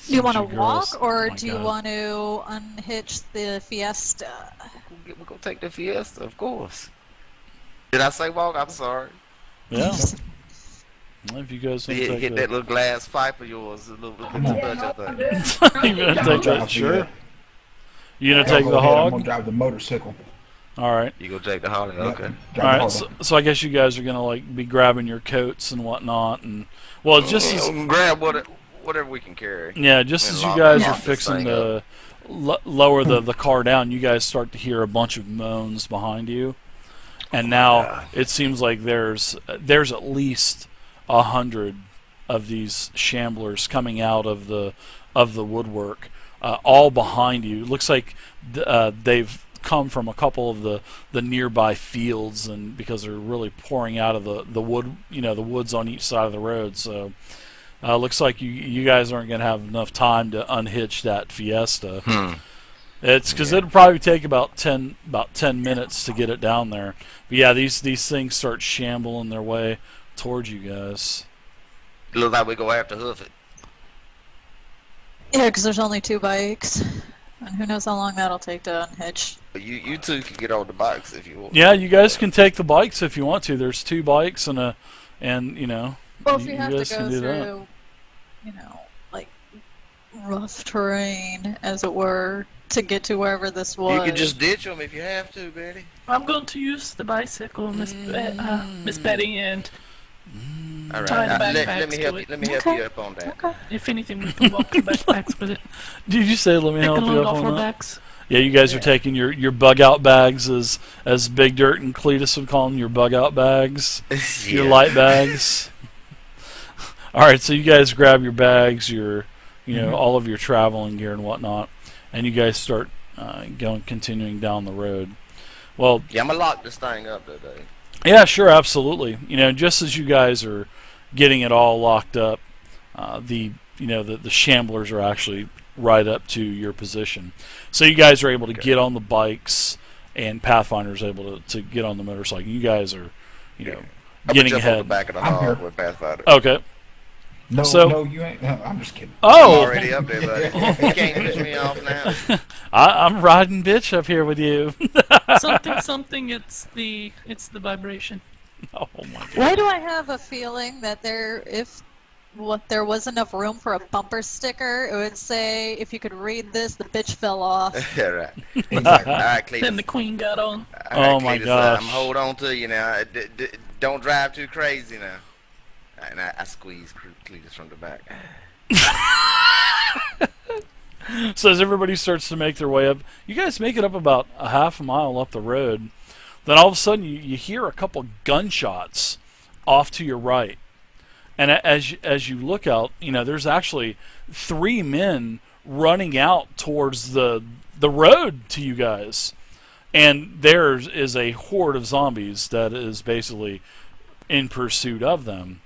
Do you want to You girls. walk, or Oh my do you God. want to unhitch the Fiesta? We're gonna take the Fiesta, of course. Did I say walk? I'm sorry. Yeah. If you guys want to take Hit the, that little glass pipe of yours a little I'm bit too gonna, much, I think. you gonna I'm gonna take the drive sure. the. You gonna Y'all take go the ahead. I'm gonna hog? drive the motorcycle. All right. You gonna take the Harley? Yep. Okay. Drive All the right. Harley. So I guess you guys are gonna like be grabbing your coats and whatnot, and well, just as Grab whatever we can carry. yeah, just And as you lock guys are this fixing thing up. to lower the car down, you guys start to hear a bunch of moans behind you, and now God. it seems like there's at least 100 of these shamblers coming out of the woodwork, all behind you. It looks like they've come from a couple of the nearby fields, and because they're really pouring out of the wood, the woods on each side of the road. So looks like you guys aren't going to have enough time to unhitch that Fiesta. It's because it'll probably take about 10 minutes to get it down there. But yeah, these things start shambling their way towards you guys. It looks like we go have to hoof it. Yeah, because there's only 2 bikes, and who knows how long that'll take to unhitch. But you two can get on the bikes if you want. Yeah, you guys can take the bikes if you want to. There's 2 bikes and Well, if you you have to guys go can do that. through, like rough terrain, as it were, to get to wherever this was. You can just ditch them if you have to, Betty. I'm going to use the bicycle, Miss Betty, and All right. Tie the Let backpacks me to help it. you. Let me help Okay. you up on that. Okay. if anything, we can walk the backpacks with it. Did you say let me They help can you load up off on our that? backs. Yeah, you guys are taking your bug out bags, as Big Dirt and Cletus would call them, your bug out bags, your light bags. All right, so you guys grab your bags, your all of your traveling gear and whatnot, and you guys start continuing down the road. Well, Yeah, I'm gonna lock this thing up today. yeah, sure, absolutely. Just as you guys are getting it all locked up, the shamblers are actually right up to your position. So you guys are able to get on the bikes, and Pathfinder's able to get on the motorcycle. You guys are, I'm gonna getting jump on the ahead. back of the I'm hog here. with Pathfinder. Okay. No, So- no, you ain't. I'm just kidding. I'm Oh, already up there, buddy. You can't push me off now. I'm riding bitch up here with you. Something. It's the vibration. Oh my god. Why do I have a feeling that there was enough room for a bumper sticker, it would say, if you could read this, the bitch fell off. Yeah, right. Exactly. All right, Cletus. Then the queen got on. All right, Oh, my Cletus, gosh. I'm hold on to you now. Don't drive too crazy now. And I squeeze Cletus from the back. So as everybody starts to make their way up, you guys make it up about a half a mile up the road. Then all of a sudden you hear a couple gunshots off to your right. And as you look out, there's actually 3 men running out towards the road to you guys. And there is a horde of zombies that is basically in pursuit of them.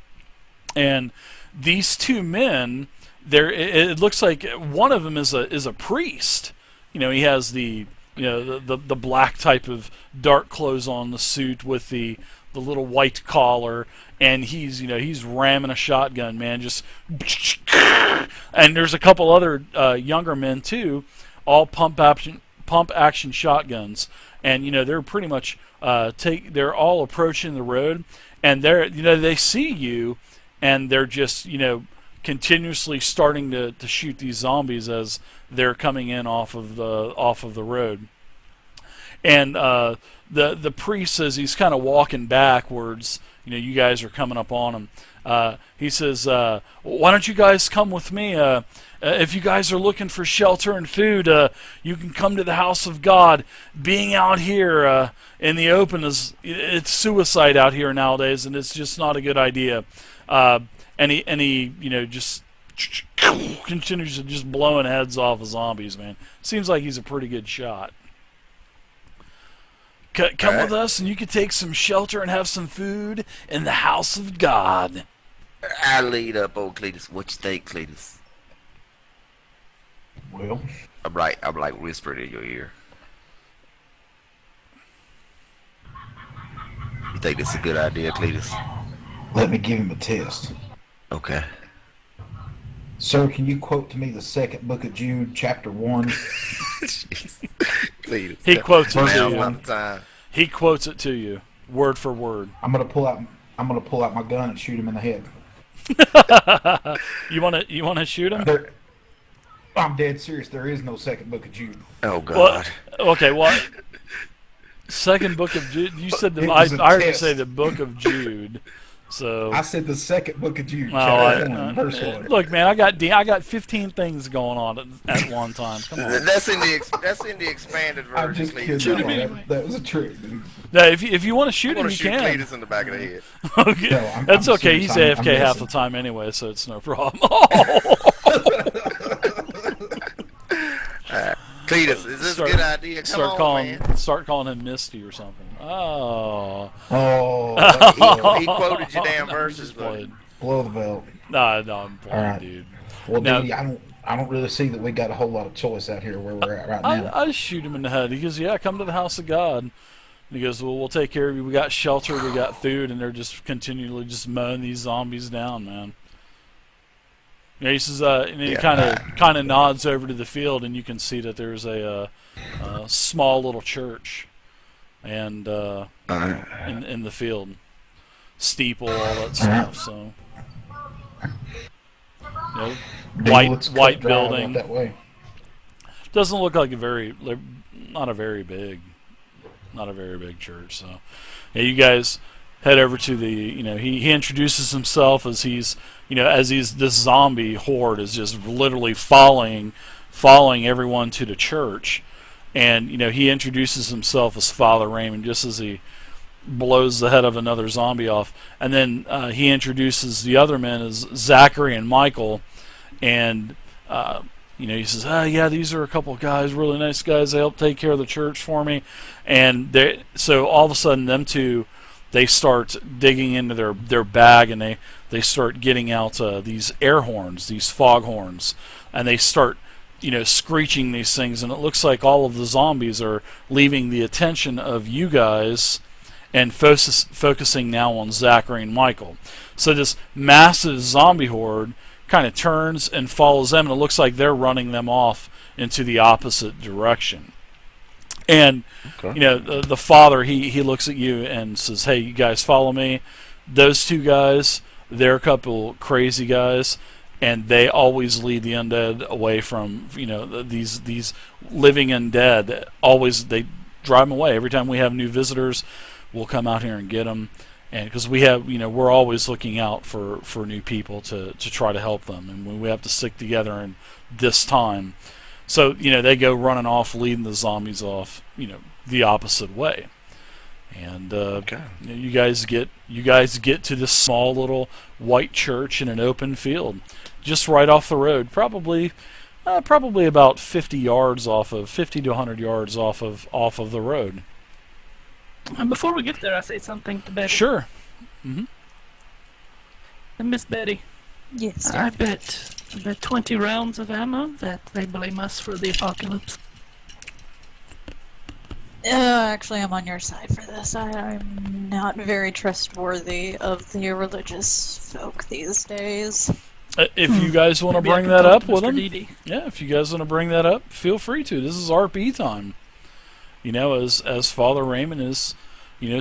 And these 2 men, it looks like one of them is a priest. He has the black type of dark clothes on, the suit with the little white collar, and he's ramming a shotgun, man, just. And there's a couple other younger men too, all pump action shotguns, and they're pretty much they're all approaching the road, and they see you, and they're just continuously starting to shoot these zombies as they're coming in off of the road. And the priest says, he's kind of walking backwards. You guys are coming up on him. He says, "Why don't you guys come with me? If you guys are looking for shelter and food, you can come to the house of God. Being out here in the open it's suicide out here nowadays, and it's just not a good idea." And he just continues to just blowing heads off of zombies, man. Seems like he's a pretty good shot. Come with us, and you can take some shelter and have some food in the house of God. I lead up, old Cletus. What you think, Cletus? Well, I'm like whispering in your ear. You think this is a good idea, Cletus? let me give him a test. Okay. Sir, can you quote to me the second book of Jude, chapter 1? Jeez. Please. He quotes it to Now's you. not the time. He quotes it to you, word for word. I'm gonna pull out my gun and shoot him in the head. You wanna shoot him? There, I'm dead serious. There is no second book of Jude. Oh Well, God. okay, well, second book of Jude. You said It I was a heard you test. say the book of Jude. So I said the second book of Jude, well, chapter 1, verse 1. look, man, I got 15 things going on at one time. Come on. That's in the expanded I'm version. just Cletus. kidding. Shoot him No, anyway. that was a trick, dude. Now, if you want to shoot I'm him, gonna you shoot can. Cletus in the back of the head. Okay. No, I'm That's okay. serious. He's I'm AFK half the messing. time anyway, so it's no problem. Cletus, is this Start- a good idea? Come on, man. start calling him Misty or something. Oh. Oh, He quoted your damn No, verses, just buddy. playing. blow the belt. No, I'm playing, All right. dude. Well, Now- Dee, I don't really see that we got a whole lot of choice out here where we're at right now. I shoot him in the head. He goes, "Yeah, come to the house of God." And he goes, "Well, we'll take care of you. We got shelter, we got food," and they're just continually just mowing these zombies down, man. Yeah, he says, and he Yeah. kind of nods over to the field, and you can see that there's a small little church, and in the field, steeple, all that stuff. So, you know, Dee, let's cut white drive out building. that way. Doesn't look like not a very big church. So, yeah, you guys head over to the, he introduces himself as this zombie horde is just literally following everyone to the church, and he introduces himself as Father Raymond just as he blows the head of another zombie off, and then he introduces the other men as Zachary and Michael, and he says, yeah, these are a couple of guys, really nice guys. They helped take care of the church for me. And so all of a sudden, them two, they start digging into their bag, and they start getting out these air horns, these fog horns, and they start, screeching these things. And it looks like all of the zombies are leaving the attention of you guys and focusing now on Zachary and Michael. So this massive zombie horde kind of turns and follows them, and it looks like they're running them off into the opposite direction. And the father, he looks at you and says, "Hey, you guys follow me. Those two guys, they're a couple crazy guys, and they always lead the undead away from these living undead. Always they drive them away. Every time we have new visitors, we'll come out here and get them." And because we have, we're always looking out for new people to try to help them, and we have to stick together in this time. So, they go running off, leading the zombies off, the opposite way. And you guys get to this small little white church in an open field, just right off the road, probably about 50 to 100 yards off of the road. And before we get there, I say something to Betty. Sure. And Miss Betty, Yes. I bet 20 rounds of ammo that they blame us for the apocalypse. Actually, I'm on your side for this. I'm not very trustworthy of the religious folk these days. If you guys want to Maybe I bring can that talk up to with Mr. them, Dede. yeah, if you guys want to bring that up, feel free to. This is RP time. As Father Raymond is,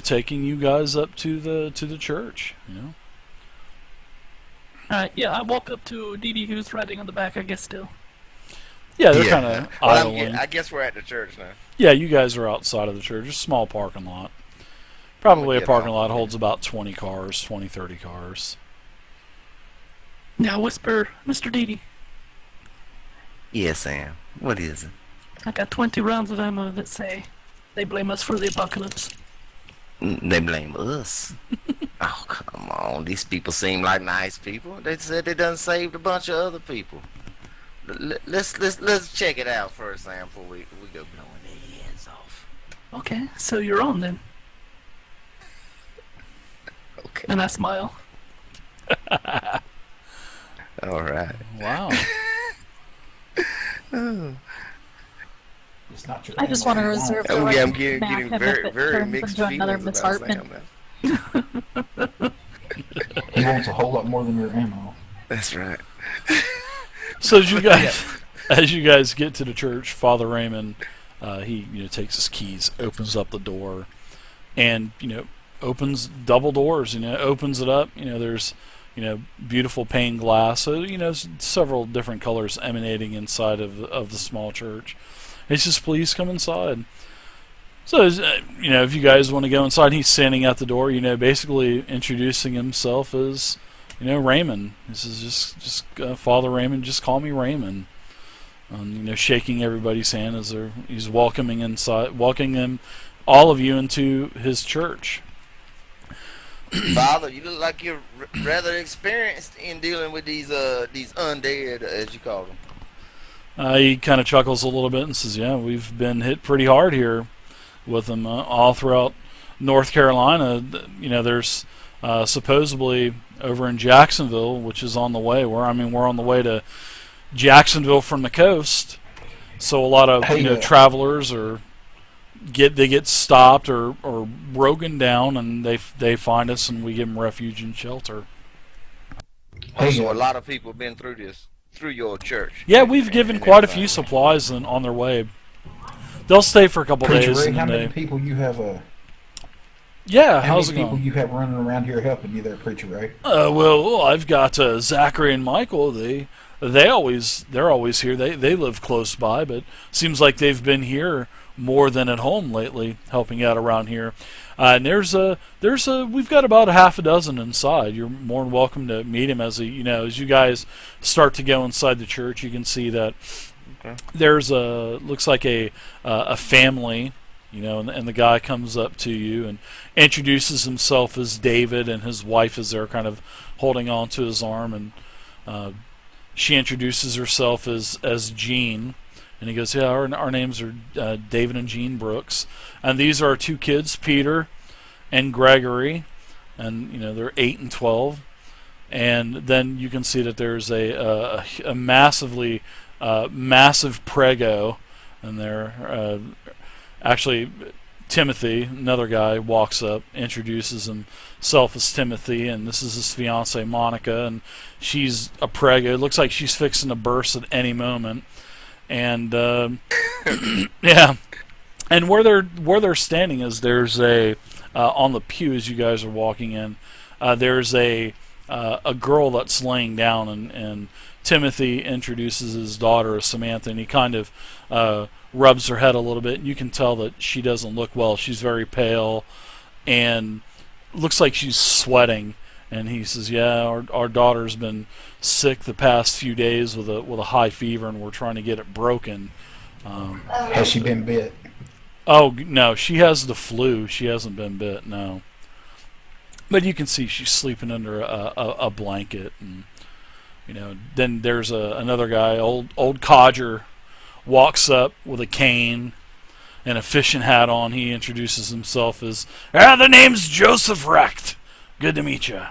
taking you guys up to the church. Alright, yeah, I walk up to Dede, who's riding on the back, I guess, still. Yeah, they're kind of Well, idling. I guess we're at the church now. Yeah, you guys are outside of the church. It's a small parking lot. Probably a get parking off. lot holds about 20 cars, 20, 30 cars. Now whisper, Mr. Dede, Yes, Sam. What is it? I got 20 rounds of ammo that say they blame us for the apocalypse. They blame us. Oh, come on. These people seem like nice people. They said they done saved a bunch of other people. Let's check it out first, Sam, before we go blowing their heads off. Okay, so you're on then. Okay. And I smile. All right. Wow. It's not your I just ammo want to you reserve the Oh, right yeah, I'm to getting smack him if very, it very turns mixed into another feelings Miss about Hartman. Sam now. He wants a whole lot more than your ammo. That's right. So as you guys get to the church, Father Raymond, he takes his keys, opens up the door, and opens double doors. Opens it up. There's beautiful pane glass. So several different colors emanating inside of the small church. He says, "Please come inside." So if you guys want to go inside, he's standing at the door. Basically introducing himself as Raymond. This is just Father Raymond. Just call me Raymond. Shaking everybody's hand as he's welcoming them, all of you, into his church. Father, you look like you're rather experienced in dealing with these undead, as you call them. He kind of chuckles a little bit and says, "Yeah, we've been hit pretty hard here with them all throughout North Carolina. There's supposedly over in Jacksonville, which is on the way. We're on the way to Jacksonville from the coast, so a lot of travelers get stopped or broken down, and they find us, and we give them refuge and shelter." So a lot of people have been through your church. Yeah, we've given quite a few supplies on their way. They'll stay for a couple Preacher days. Ray, how many people you have? Yeah, How how's it many people going? you have running around here helping you there, Preacher Ray? Well, I've got Zachary and Michael. They're always here. They live close by, but seems like they've been here more than at home lately, helping out around here. And we've got about a half a dozen inside. You're more than welcome to meet him as you guys start to go inside the church. You can see that there's looks like a family. And the guy comes up to you and introduces himself as David, and his wife is there kind of holding on to his arm, and she introduces herself as Jean, and he goes, "Yeah, our names are David and Jean Brooks, and these are our two kids, Peter and Gregory, and they're 8 and 12." And then you can see that there's a massive prego, and they're actually, Timothy, another guy, walks up, introduces himself as Timothy, and this is his fiancee Monica, and she's a prego. It looks like she's fixing to burst at any moment, and yeah. And where they're standing is there's on the pew as you guys are walking in, there's a girl that's laying down, and Timothy introduces his daughter as Samantha, and he kind of rubs her head a little bit, and you can tell that she doesn't look well. She's very pale and looks like she's sweating. And he says, "Yeah, our daughter's been sick the past few days with a high fever, and we're trying to get it broken." Has she been bit? Oh no, she has the flu. She hasn't been bit, no. But you can see she's sleeping under a blanket, and Then there's another guy, old codger, walks up with a cane and a fishing hat on. He introduces himself as, "The name's Joseph Recht. Good to meet you.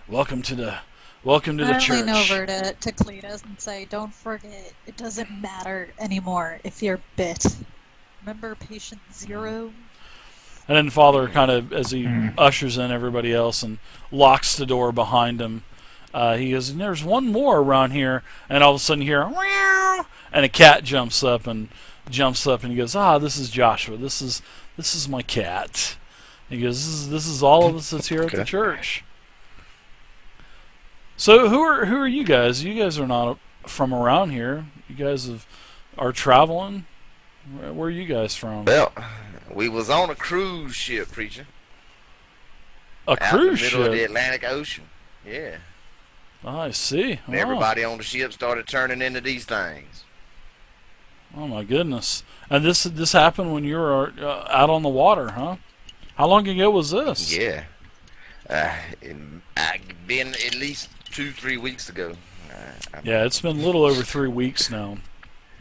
Welcome to the church." I lean over to Cletus and say, "Don't forget, it doesn't matter anymore if you're bit. Remember patient 0? And then Father kind of, as he ushers in everybody else and locks the door behind him, he goes, "There's one more around here," and all of a sudden you hear, "Meow," and a cat jumps up, and he goes, "This is Joshua. This is my cat." He goes, "This is all of us that's here at the church." So who are you guys? You guys are not from around here. You guys are traveling. Where are you guys from? Well, we was on a cruise ship, preacher. A cruise out in the middle of the ship? Atlantic Ocean. Yeah. I see. And everybody on the ship started turning into these things. Oh my goodness! And this happened when you were out on the water, huh? How long ago was this? Yeah. Been at least 2-3 weeks ago. Yeah, it's been a little over 3 weeks now.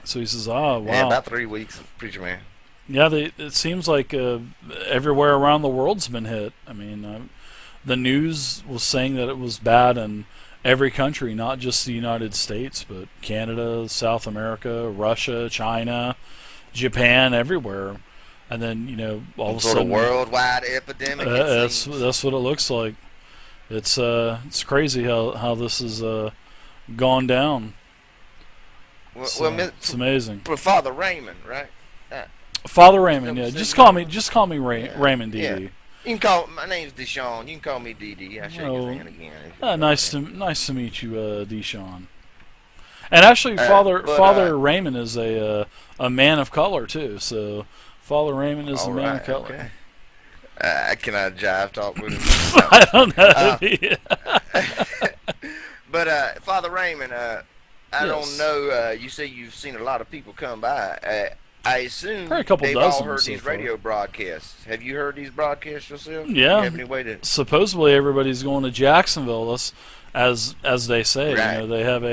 So he says, "Wow." Yeah, about 3 weeks, preacher man. Yeah, it seems like everywhere around the world's been hit. I mean, the news was saying that it was bad in every country, not just the United States, but Canada, South America, Russia, China, Japan, everywhere. And then, all of a sort sudden, of worldwide epidemic. that's what it looks like. It's crazy how this has gone down. Well, It's amazing. for Father Raymond, right? Uh, Father Raymond, Never yeah. said Just call me Yeah, Raymond yeah. DD. You can call. My name's Deshaun. You can call me DD. I shake his Oh, hand again. if you nice to meet you, Deshaun. And actually, Father but, Father Raymond is a man of color too. So Father Raymond is a all man right, of color. okay. Can I jive talk with him? I don't know. But Father Raymond, I Yes. don't know. You say you've seen a lot of people come by. I assume Probably a couple they've all dozen heard so these far. radio broadcasts. Have you heard these broadcasts yourself? Yeah. You have any way to? Supposedly everybody's going to Jacksonville, as they say. Right. You know, they have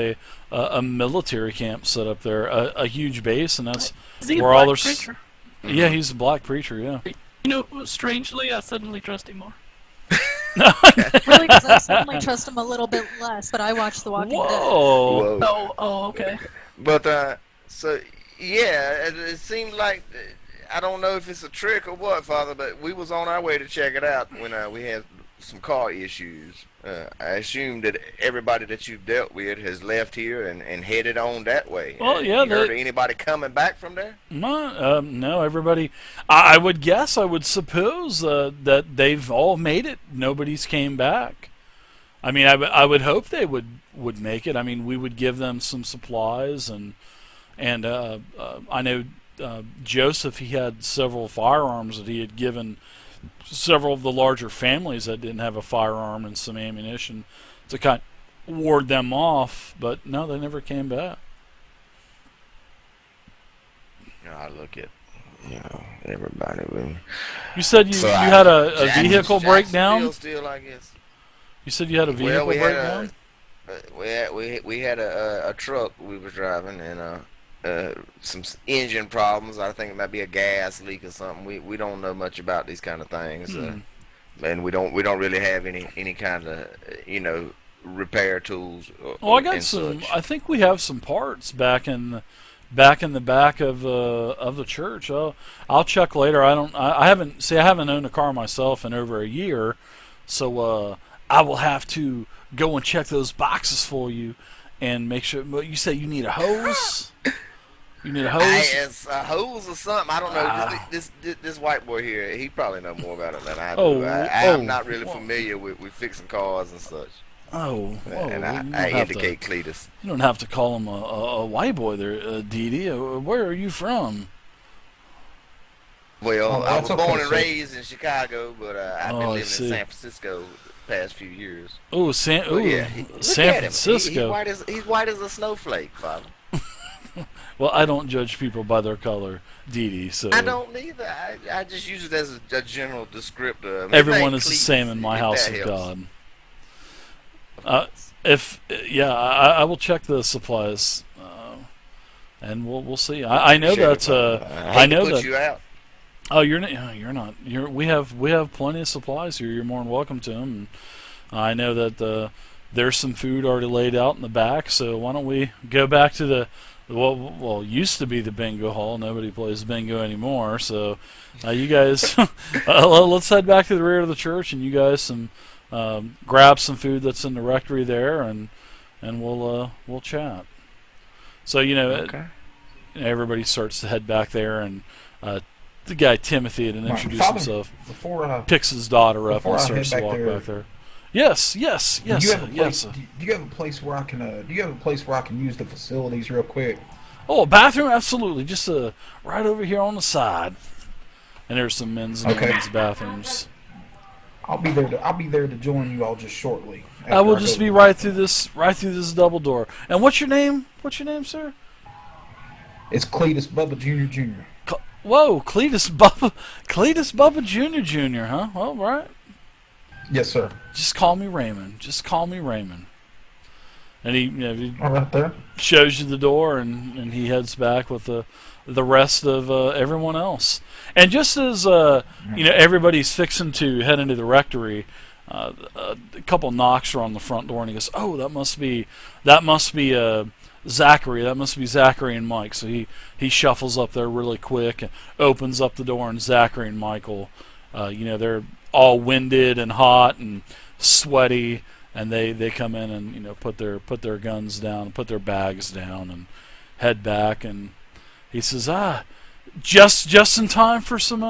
a military camp set up there, a huge base, and that's Is he a where all black their preacher? yeah, he's a black preacher. Yeah. You know, strangely, I suddenly trust him more. Really, because I suddenly trust him a little bit less, but I watch The Walking Dead. Whoa. Whoa. Oh, okay. But so yeah, it seemed like I don't know if it's a trick or what, Father, but we was on our way to check it out when we had some car issues. I assume that everybody that you've dealt with has left here and headed on that way. Well, yeah, you heard of anybody coming back from there? No, everybody. I would guess, I would suppose that they've all made it. Nobody's came back. I mean, I would hope they would make it. I mean, we would give them some supplies, and I know Joseph, he had several firearms that he had given several of the larger families that didn't have a firearm and some ammunition to kind of ward them off, but no, they never came back. I look at everybody with me. You said you had a vehicle breakdown? Still, I guess. You said you had a vehicle Well, breakdown? We had a truck we were driving and some engine problems. I think it might be a gas leak or something. We don't know much about these kind of things, and we don't really have any kind of repair tools. Well, I got and some. such. I think we have some parts back in the back of the church. I'll check later. I haven't owned a car myself in over a year, so I will have to go and check those boxes for you and make sure. But you say you need a hose. You need a hose? It's a hose or something. I don't know. This white boy here, he probably know more about it than I do. Oh, I'm not really familiar with fixing cars and such. Oh, whoa, And well, I indicate Cletus. You don't have to call him a white boy there, Dee Dee. Where are you from? Well, Oh, I that's was okay, born and sir. raised in Chicago, but I've Oh, been I living in see. San Francisco the past few years. Oh, But yeah, look San at him. Francisco. He's white as a snowflake, Father. Well, I don't judge people by their color, Dee Dee. So I don't either. I just use it as a general descriptor. I mean, everyone it is the ain't same Cletus, in my if house that of helps. God. I will check the supplies, and we'll see. I know Appreciate it, that. Father. I hate to know put that. you out. Oh, you're not. We have plenty of supplies here. You're more than welcome to them. And I know that there's some food already laid out in the back. So why don't we go back to the used to be the bingo hall. Nobody plays bingo anymore. So you guys, let's head back to the rear of the church, and you guys grab some food that's in the rectory there, and we'll chat. So Okay. everybody starts to head back there, and the guy Timothy had Right, introduced Father, himself. Before Picks his daughter up Before and I starts head to back walk there- back there. Yes. do you have a place? Sir. Do you have a place where I can? Do you have a place where I can use the facilities real quick? Oh, bathroom, absolutely. Just right over here on the side. And there's some men's and Okay. women's bathrooms. I'll be there to join you all just shortly. I will after just go be to the right bathroom. through this double door. And what's your name? What's your name, sir? It's Cletus Bubba Jr. Whoa, Cletus Bubba Jr., huh? All right. Yes, sir. Just call me Raymond. And he All right there. shows you the door, and he heads back with the rest of everyone else. And just as everybody's fixing to head into the rectory, a couple knocks are on the front door, and he goes, "Oh, that must be Zachary. That must be Zachary and Mike." So he shuffles up there really quick and opens up the door, and Zachary and Michael, they're all winded and hot and sweaty, and they come in and put their guns down, put their bags down, head back, and he says, just in time for some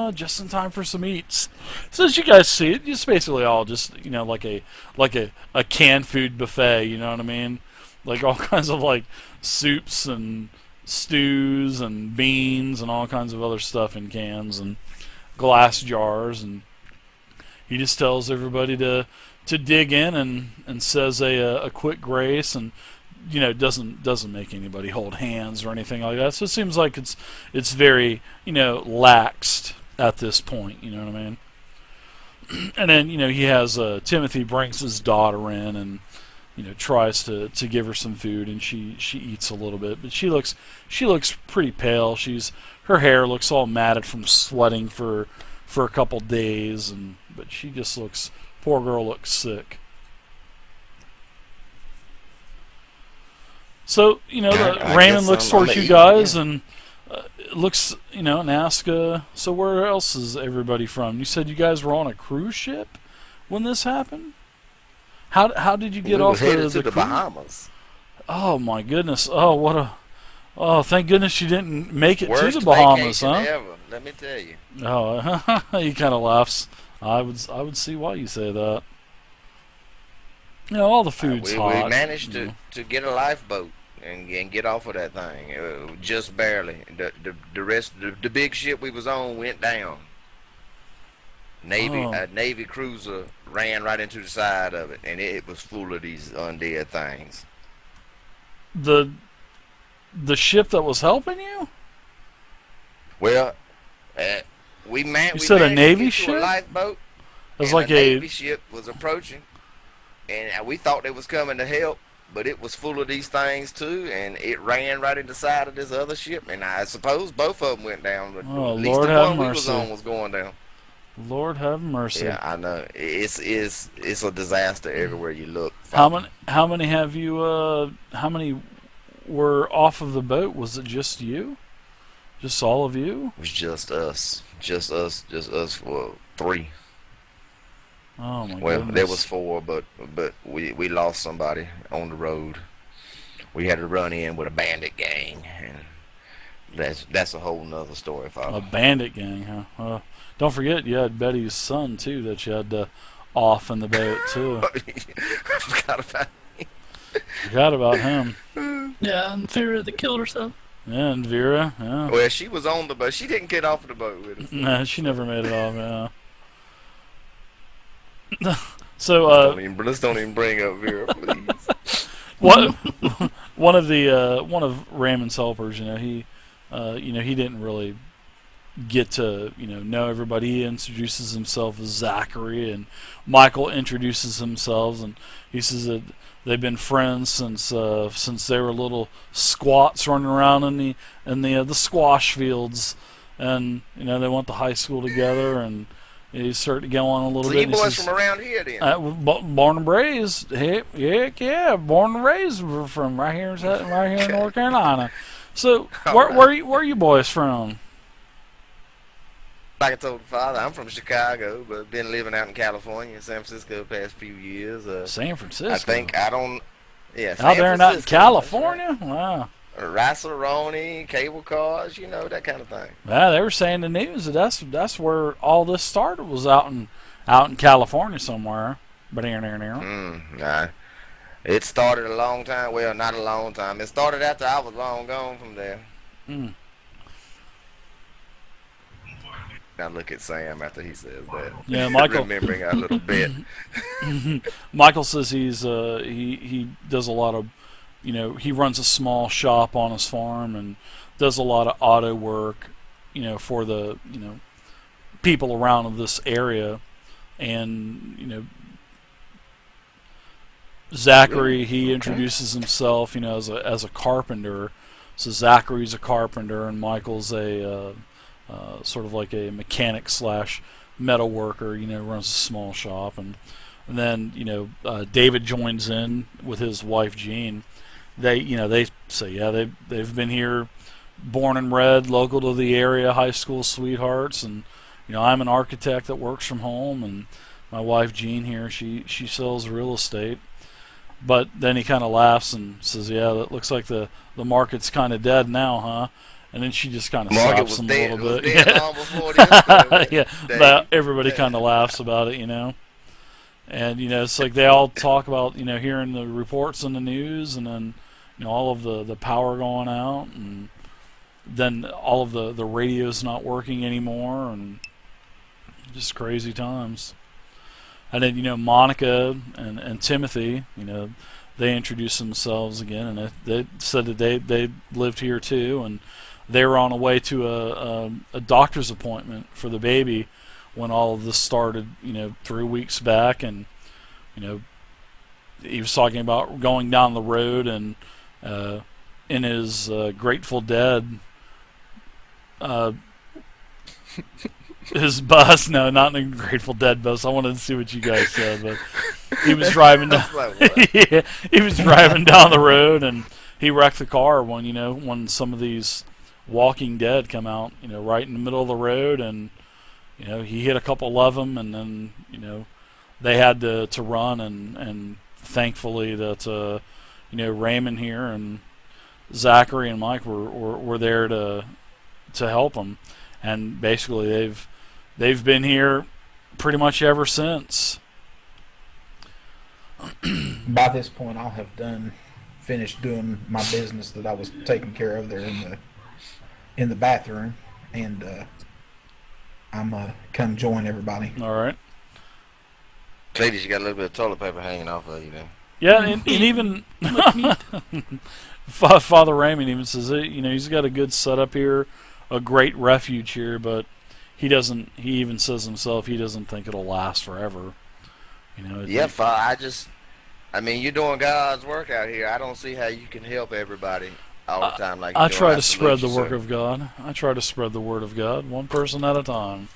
eats. So as you guys see, it's basically all just like a canned food buffet. You know what I mean? Like all kinds of like soups and stews and beans and all kinds of other stuff in cans and glass jars, and he just tells everybody to dig in and says a quick grace, and doesn't make anybody hold hands or anything like that. So it seems like it's very laxed at this point. You know what I mean? And then he has Timothy brings his daughter in and tries to give her some food, and she eats a little bit, but she looks pretty pale. Her hair looks all matted from sweating for a couple days, but she just poor girl looks sick. So I Raymond guess looks I'm towards you eating, guys yeah. and looks and asks, so where else is everybody from? You said you guys were on a cruise ship when this happened. How did you get We off was headed the to the cruise? Bahamas. Oh my goodness! Oh, thank goodness you didn't make it Worst to the Bahamas, vacation huh? ever. Let me tell you. Oh, he kind of laughs. I would see why you say that. All the food's We hot. managed to get a lifeboat and get off of that thing, just barely. The rest, the big ship we was on went down. Oh. A Navy cruiser ran right into the side of it, and it was full of these undead things. The ship that was helping you? Well, we You managed said a to Navy get to ship? a lifeboat. It was And like a Navy ship was approaching, and we thought they was coming to help, but it was full of these things too, and it ran right into the side of this other ship, and I suppose both of them went down. But Oh, at least Lord the have one we was mercy. on was going down. Lord have mercy. Yeah, I know. It's a disaster everywhere you look. How many have you? How many were off of the boat? Was it just you? Just all of you? It was just us for 3. Oh my Well, goodness. there was 4, but we lost somebody on the road. We had to run in with a bandit gang, and that's a whole nother story, A Father. bandit gang, huh? Don't forget, you had Betty's son too that you had to off in the boat too. I forgot about. Forgot about him. Yeah, and Vera that killed herself. Yeah, and Vera. Yeah. Well, she was on the boat. She didn't get off of the boat with us. Nah, she never made it off. Yeah. So Let's don't even bring up Vera, please. what? one of Raymond's helpers, he didn't really get to know everybody. He introduces himself as Zachary, and Michael introduces himself, and he says that they've been friends since they were little squats running around in the squash fields, and they went to high school together, and he started to go on a little So bit. you and he boys says, from around here then? born and raised, heck yeah, born and raised. We're from right here in North Carolina. So where are you boys from? Like I told the father, I'm from Chicago, but been living out in California, San Francisco, the past few years. San Francisco. I think yeah. Out there in out in Francisco, California. Wow. Rice-A-Roni, cable cars, that kind of thing. Yeah, they were saying in the news that that's where all this started, was out in California somewhere. But Nah. It started a long time. Well, not a long time. It started after I was long gone from there. Mm. Now look at Sam after he says that. Yeah, Michael. Remembering our little bit. Michael says he does a lot of, he runs a small shop on his farm and does a lot of auto work, for the people around this area, and Zachary, he introduces himself, as a carpenter. So Zachary's a carpenter, and Michael's a sort of like a mechanic slash metal worker. Runs a small shop, and then David joins in with his wife Jean. They say they've been here, born and bred, local to the area, high school sweethearts, and I'm an architect that works from home, and my wife Jean here, she sells real estate. But then he kind of laughs and says, "Yeah, that looks like the market's kind of dead now, huh?" And then she just kind of Market slaps was him dead. a It little was bit. dead Yeah. long before this. Day. Yeah, everybody kind of laughs about it, And it's like they all talk about hearing the reports in the news, and then all of the power going out, and then all of the radio's not working anymore, and just crazy times. And then Monica and Timothy, they introduced themselves again, and they said that they lived here too, and they were on the way to a doctor's appointment for the baby when all of this started, 3 weeks back, and he was talking about going down the road, and in his Grateful Dead, his bus, no, not in a Grateful Dead bus. I wanted to see what you guys said, but he was driving down. Yeah, he was driving down the road, and he wrecked the car when some of these Walking Dead come out, right in the middle of the road, and he hit a couple of them, and then they had to run, and thankfully that Raymond here and Zachary and Mike were there to help him, and basically they've been here pretty much ever since. By this point, I'll have finished doing my business that I was taking care of there in the bathroom, and I'm come join everybody. All right. Ladies, you got a little bit of toilet paper hanging off of you then. Yeah, and even Father Raymond even says he's got a good setup here, a great refuge here, but he even says himself he doesn't think it'll last forever. Yeah, I mean, you're doing God's work out here. I don't see how you can help everybody all the time like you I do. try to spread the salute you, work sir. of God. I try to spread the word of God, one person at a time.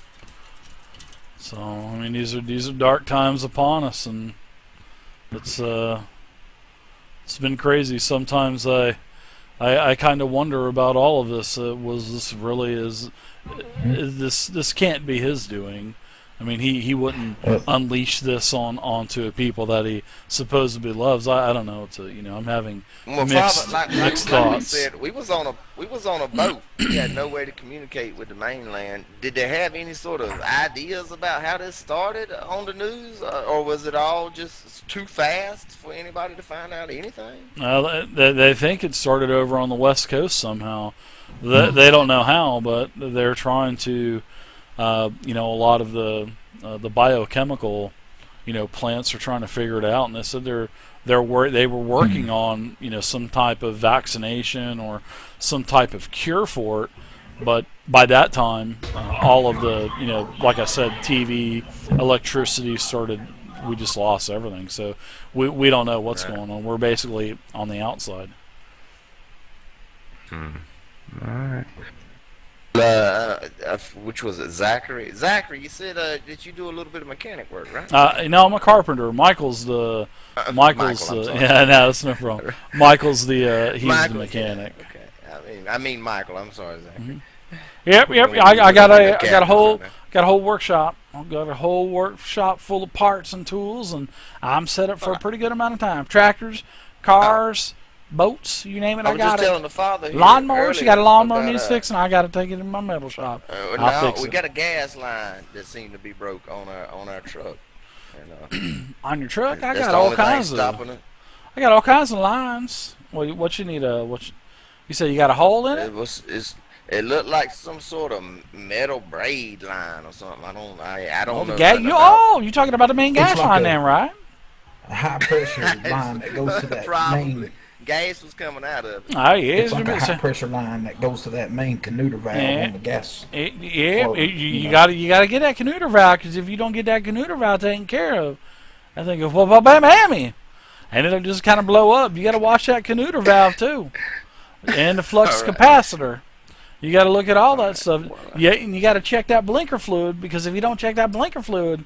So I mean, these are dark times upon us, and it's been crazy. Sometimes I kind of wonder about all of this. Was this really this can't be his doing? I mean, he wouldn't unleash this onto people that he supposedly loves. I don't know. I'm having Well, mixed Father, mixed like we thoughts. said, we was on a boat. We had no way to communicate with the mainland. Did they have any sort of ideas about how this started on the news, or was it all just too fast for anybody to find out anything? They think it started over on the West Coast somehow. They don't know how, but they're trying to. A lot of the biochemical, plants are trying to figure it out, and they said they were working on some type of vaccination or some type of cure for it, but by that time, all of the like I said, TV, electricity started. We just lost everything, so we don't know what's going on. We're basically on the outside. All right. Which was it, Zachary? Zachary, you said that you do a little bit of mechanic work, right? No, I'm a carpenter. Michael's Michael, I'm sorry. yeah, no, that's no problem. Michael's he's Michael, the mechanic. Yeah, okay. I mean Michael. I'm sorry, Zachary. Yep. I got a whole workshop. I've got a whole workshop full of parts and tools, and I'm set up for a pretty good amount of time. Tractors, cars, boats, you name it, I I was got just it. telling the father here Lawnmowers, you got a earlier lawnmower about, needs fixing, I got to take it in my metal shop. I'll no, fix we it. got a gas line that seemed to be broke on our truck. And, On your truck, I that's got the all only thing kinds of. stopping it. I got all kinds of lines. What you need? You said you got a hole in it? It looked like some sort of metal braid line or something. I don't Oh, know. the gas. nothing about- You talking about the main gas like line a- then, right? A high pressure line that goes to that Probably. main. Gas was coming out of it. Oh, yeah. It's like a high pressure line that goes to that main canuter valve Yeah. on the gas. You gotta get that canuter valve, because if you don't get that canuter valve taken care of, I think of hammy, and it'll just kind of blow up. You gotta wash that canuter valve too, and the flux All right. capacitor. You gotta look at all that stuff. Yeah, and you gotta check that blinker fluid, because if you don't check that blinker fluid,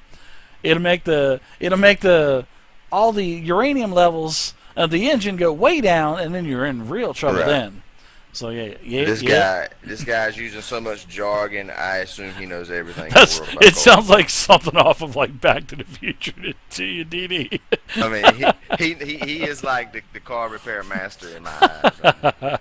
it'll make all the uranium levels of the engine go way down, and then you're in real trouble Right. then. So yeah. This guy's using so much jargon. I assume he knows everything in That's. the world about It cars. sounds like something off of like Back to the Future to you, DD. I mean, he is like the car repair master in my eyes. Right?